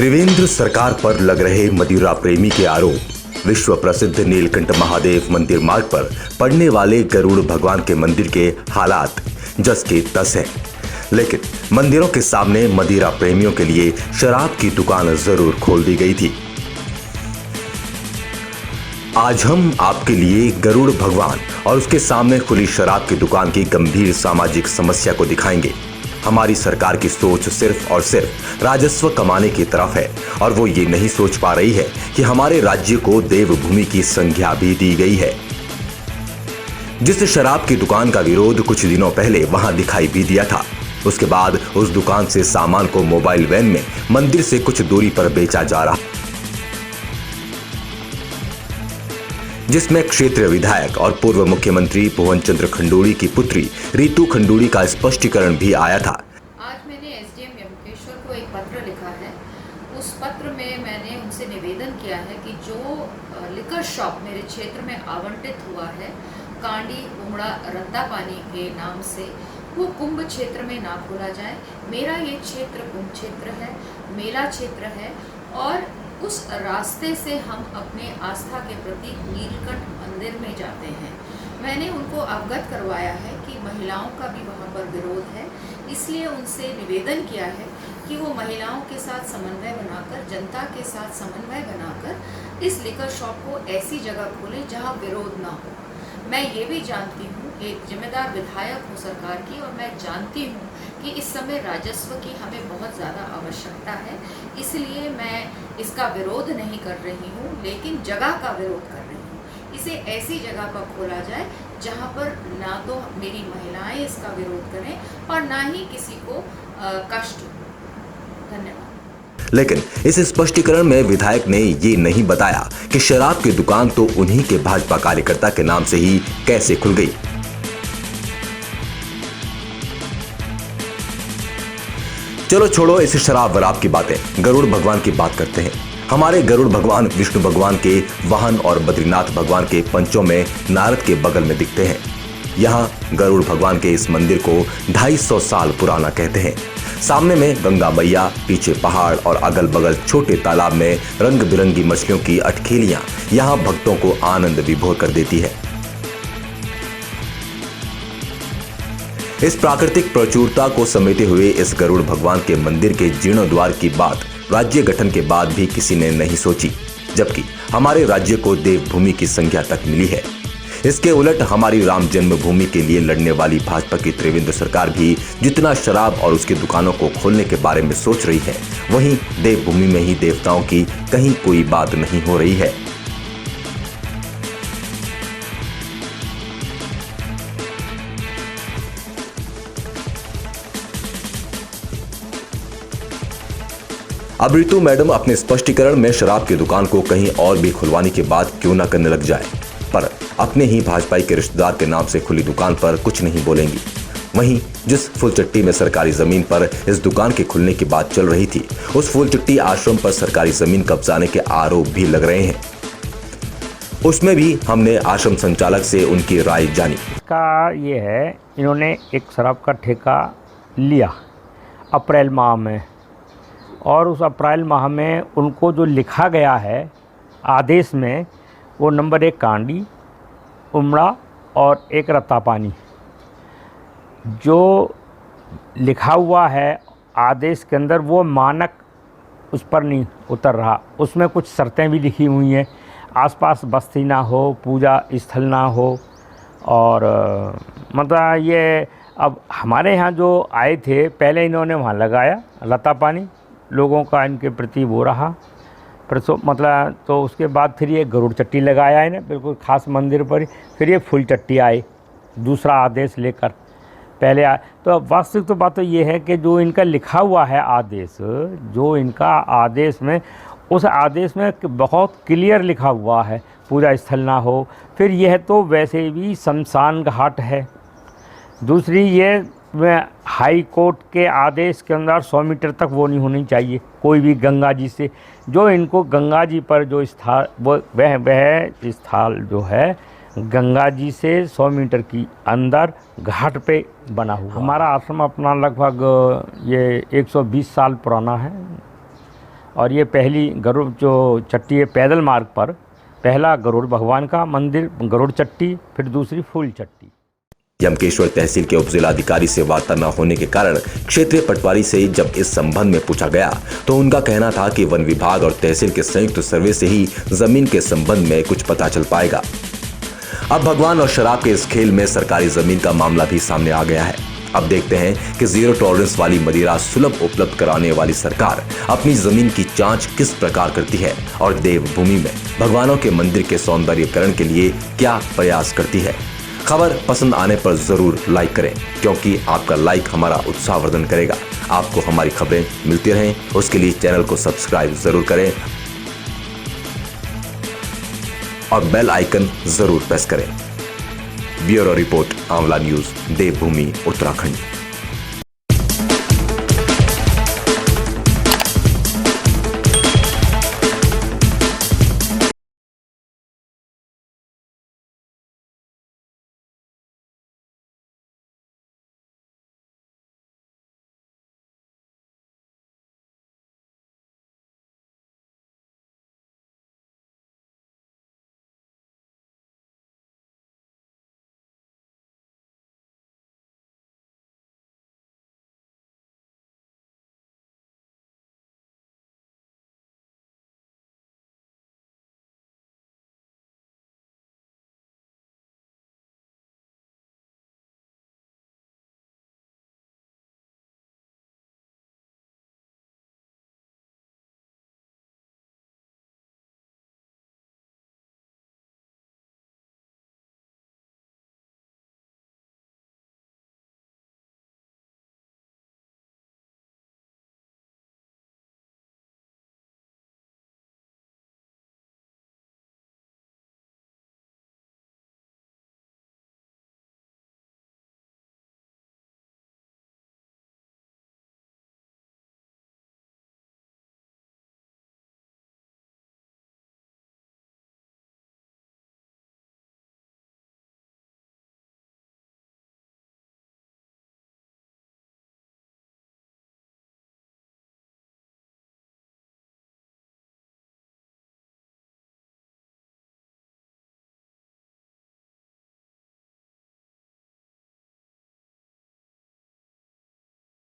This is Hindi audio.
त्रिवेंद्र सरकार पर लग रहे मदिरा प्रेमी के आरोप। विश्व प्रसिद्ध नीलकंठ महादेव मंदिर मार्ग पर पड़ने वाले गरुड़ भगवान के मंदिर के हालात जस के तस हैं। लेकिन मंदिरों के सामने मदिरा प्रेमियों के लिए शराब की दुकान जरूर खोल दी गई थी। आज हम आपके लिए गरुड़ भगवान और उसके सामने खुली शराब की दुकान की गंभीर सामाजिक समस्या को दिखाएंगे। हमारी सरकार की सोच सिर्फ और सिर्फ राजस्व कमाने की तरफ है और वो ये नहीं सोच पा रही है कि हमारे राज्य को देवभूमि की संज्ञा भी दी गई है। जिस शराब की दुकान का विरोध कुछ दिनों पहले वहां दिखाई भी दिया था, उसके बाद उस दुकान से सामान को मोबाइल वैन में मंदिर से कुछ दूरी पर बेचा जा रहा, जिसमें क्षेत्रीय विधायक और पूर्व मुख्यमंत्री पवन चंद्र खंडूड़ी की पुत्री रीतू खंडूड़ी का स्पष्टीकरण भी आया था। आज मैंने एसडीएम यमुकेश्वर को एक पत्र लिखा है। उस पत्र में मैंने उनसे निवेदन किया है कि जो लिकर शॉप मेरे क्षेत्र में आवंटित हुआ है कांडी उमड़ा रत्तापानी के नाम से, वो कुंभ क्षेत्र में ना खोला जाए। मेरा ये क्षेत्र कुंभ क्षेत्र है, मेला क्षेत्र है और उस रास्ते से हम अपने आस्था के प्रति नीलकंठ मंदिर में जाते हैं। मैंने उनको अवगत करवाया है कि महिलाओं का भी वहाँ पर विरोध है, इसलिए उनसे निवेदन किया है कि वो महिलाओं के साथ समन्वय बनाकर, जनता के साथ समन्वय बनाकर इस लिकर शॉप को ऐसी जगह खोलें जहाँ विरोध ना हो। मैं ये भी जानती हूँ, एक जिम्मेदार विधायक हूँ सरकार की, और मैं जानती हूँ कि इस समय राजस्व की हमें बहुत ज़्यादा आवश्यकता है, इसलिए मैं इसका विरोध नहीं कर रही हूँ, लेकिन जगह का विरोध कर रही हूँ। इसे ऐसी जगह पर खोला जाए जहाँ पर ना तो मेरी महिलाएं इसका विरोध करें और ना ही किसी को कष्ट हो। धन्यवाद। लेकिन इस स्पष्टीकरण में विधायक ने ये नहीं बताया कि शराब की दुकान तो उन्हीं के भाजपा कार्यकर्ता के नाम से ही कैसे खुल गई। चलो छोड़ो इस शराब वराब की बातें, गरुड़ भगवान की बात करते हैं। हमारे गरुड़ भगवान विष्णु भगवान के वाहन और बद्रीनाथ भगवान के पंचों में नारद के बगल में दिखते हैं। यहाँ गरुड़ भगवान के इस मंदिर को 250 साल पुराना कहते हैं। सामने में गंगा मैया, पीछे पहाड़ और अगल बगल छोटे तालाब में रंग बिरंगी मछलियों की अटखेलियां यहाँ भक्तों को आनंद विभोर कर देती है। इस प्राकृतिक प्रचुरता को समेटे हुए इस गरुड़ भगवान के मंदिर के जीर्णोद्वार की बात राज्य गठन के बाद भी किसी ने नहीं सोची, जबकि हमारे राज्य को देवभूमि की संज्ञा तक मिली है। इसके उलट हमारी राम जन्मभूमि के लिए लड़ने वाली भाजपा की त्रिवेंद्र सरकार भी जितना शराब और उसकी दुकानों को खोलने के बारे में सोच रही है, वहीं देवभूमि में ही देवताओं की कहीं कोई बात नहीं हो रही है। अब ऋतु मैडम अपने स्पष्टीकरण में शराब की दुकान को कहीं और भी खुलवाने की बात क्यों न करने लग जाए, पर अपने ही भाजपाई के रिश्तेदार के नाम से खुली दुकान पर कुछ नहीं बोलेंगी। वहीं जिस फूलचट्टी में सरकारी जमीन पर इस दुकान के खुलने की बात चल रही थी, उस फूलचट्टी आश्रम पर सरकारी जमीन कब्जाने के आरोप भी लग रहे हैं। उसमें भी हमने आश्रम संचालक से उनकी राय जानी। इसका ये है, इन्होंने एक शराब का ठेका लिया अप्रैल माह में, और उस अप्रैल माह में उनको जो लिखा गया है आदेश में, वो नंबर 1 कांडी उमड़ा और 1 रत्तापानी जो लिखा हुआ है आदेश के अंदर, वो मानक उस पर नहीं उतर रहा। उसमें कुछ शर्तें भी लिखी हुई हैं, आसपास बस्ती ना हो, पूजा स्थल ना हो, और मतलब ये अब हमारे यहाँ जो आए थे पहले इन्होंने वहाँ लगाया रत्तापानी, लोगों का इनके प्रति वो रहा मतलब, तो उसके बाद फिर ये गरुड़ चट्टी लगाया इन्हें बिल्कुल खास मंदिर पर ही। फिर ये फूल चट्टी आए दूसरा आदेश लेकर, पहले आए। तो वास्तविक तो बात तो ये है कि जो इनका लिखा हुआ है आदेश, जो इनका आदेश में, उस आदेश में बहुत क्लियर लिखा हुआ है पूजा स्थल ना हो। फिर यह तो वैसे भी शमशान घाट है। दूसरी ये हाई कोर्ट के आदेश के अंदर 100 मीटर तक वो नहीं होनी चाहिए कोई भी गंगा जी से। जो इनको गंगा जी पर जो स्थान, वह स्थान जो है गंगा जी से 100 मीटर की अंदर घाट पे बना हुआ। हमारा आश्रम अपना लगभग ये 120 साल पुराना है और ये पहली गरुड़ जो चट्टी है पैदल मार्ग पर पहला गरुड़ भगवान का मंदिर गरुड़ चट्टी, फिर दूसरी फूल चट्टी। यमकेश्वर तहसील के उपजिलाधिकारी से वार्ता न होने के कारण क्षेत्रीय पटवारी से जब इस संबंध में पूछा गया तो उनका कहना था कि वन विभाग और तहसील के संयुक्त सर्वे से ही जमीन के संबंध में कुछ पता चल पाएगा। अब भगवान और शराब के इस खेल में सरकारी जमीन का मामला भी सामने आ गया है। अब देखते हैं कि जीरो टॉलरेंस वाली मदिरा सुलभ उपलब्ध कराने वाली सरकार अपनी जमीन की जांच किस प्रकार करती है और देवभूमि में भगवानों के मंदिर के सौंदर्यीकरण के लिए क्या प्रयास करती है। खबर पसंद आने पर जरूर लाइक करें, क्योंकि आपका लाइक हमारा उत्साहवर्धन करेगा। आपको हमारी खबरें मिलती रहें, उसके लिए चैनल को सब्सक्राइब जरूर करें और बेल आइकन जरूर प्रेस करें। ब्यूरो रिपोर्ट, आंवला न्यूज, देवभूमि, उत्तराखंड।